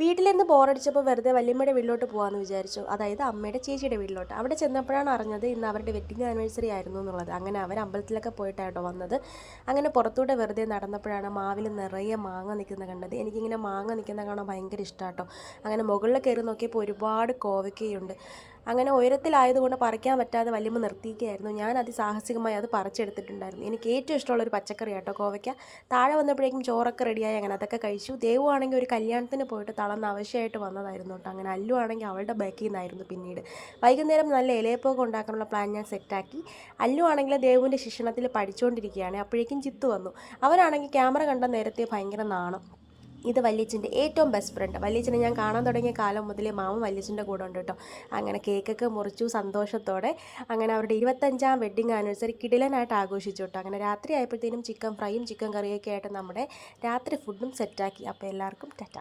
വീട്ടിലിരുന്ന് ബോറടിച്ചപ്പോൾ വെറുതെ വല്യമ്മയുടെ വീട്ടിലോട്ട് പോകാമെന്ന് വിചാരിച്ചു. അതായത് അമ്മയുടെ ചേച്ചിയുടെ വീട്ടിലോട്ട്. അവിടെ ചെന്നപ്പോഴാണ് അറിഞ്ഞത് ഇന്ന് അവരുടെ വെഡ്ഡിങ് ആനിവേഴ്സറി ആയിരുന്നു എന്നുള്ളത്. അങ്ങനെ അവർ അമ്പലത്തിലൊക്കെ പോയിട്ടാട്ടോ വന്നത്. അങ്ങനെ പുറത്തൂടെ വെറുതെ നടന്നപ്പോഴാണ് മാവിൽ നിറയെ മാങ്ങ നിൽക്കുന്നത് കണ്ടത്. എനിക്കിങ്ങനെ മാങ്ങ നിൽക്കുന്ന കാണാൻ ഭയങ്കര ഇഷ്ടമാട്ടോ. അങ്ങനെ മുകളിൽ കയറി നോക്കിയപ്പോൾ ഒരുപാട് കോവയ്ക്കയുണ്ട്. അങ്ങനെ ഉയരത്തിലായതുകൊണ്ട് പറിക്കാൻ പറ്റാതെ വല്യമ്മ നിർത്തിയിരിക്കുകയായിരുന്നു. ഞാൻ അതിസാഹസികമായി അത് പറിച്ചെടുത്തിട്ടുണ്ടായിരുന്നു. എനിക്ക് ഏറ്റവും ഇഷ്ടമുള്ളൊരു പച്ചക്കറി കേട്ടോ കോവയ്ക്ക. താഴെ വന്നപ്പോഴേക്കും ചോറൊക്കെ റെഡിയായി. അങ്ങനെ അതൊക്കെ കഴിച്ചു. ദേവു ആണെങ്കിൽ ഒരു കല്യാണത്തിന് പോയിട്ട് തളർന്ന് ആവശ്യമായിട്ട് വന്നതായിരുന്നു കേട്ടോ. അങ്ങനെ അല്ലു ആണെങ്കിൽ അവളുടെ ബാക്കിൽ നിന്നായിരുന്നു പിന്നീട്. വൈകുന്നേരം നല്ല ഇലയപ്പമൊക്കെ ഉണ്ടാക്കാനുള്ള പ്ലാൻ ഞാൻ സെറ്റാക്കി. അല്ലു ആണെങ്കിൽ ദേവുവിൻ്റെ ശിക്ഷണത്തിൽ പഠിച്ചുകൊണ്ടിരിക്കുകയാണ്. അപ്പോഴേക്കും ചിത്തു വന്നു. അവനാണെങ്കിൽ ക്യാമറ കണ്ട നേരത്തെ ഭയങ്കര നാണം. ഇത് വല്യച്ഛൻ്റെ ഏറ്റവും ബെസ്റ്റ് ഫ്രണ്ട്. വല്യച്ഛനെ ഞാൻ കാണാൻ തുടങ്ങിയ കാലം മുതലേ മാമൻ വല്യച്ഛൻ്റെ കൂടെ ഉണ്ട് കേട്ടോ. അങ്ങനെ കേക്കൊക്കെ മുറിച്ചു സന്തോഷത്തോടെ. അങ്ങനെ അവരുടെ 25ാം വെഡ്ഡിങ് ആനിവേഴ്സറി കിടിലനായിട്ട് ആഘോഷിച്ചു കേട്ടോ. അങ്ങനെ രാത്രി ആയപ്പോഴത്തേനും ചിക്കൻ ഫ്രൈയും ചിക്കൻ കറിയൊക്കെ ആയിട്ട് നമ്മുടെ രാത്രി ഫുഡും സെറ്റാക്കി. അപ്പോൾ എല്ലാവർക്കും ടാറ്റ.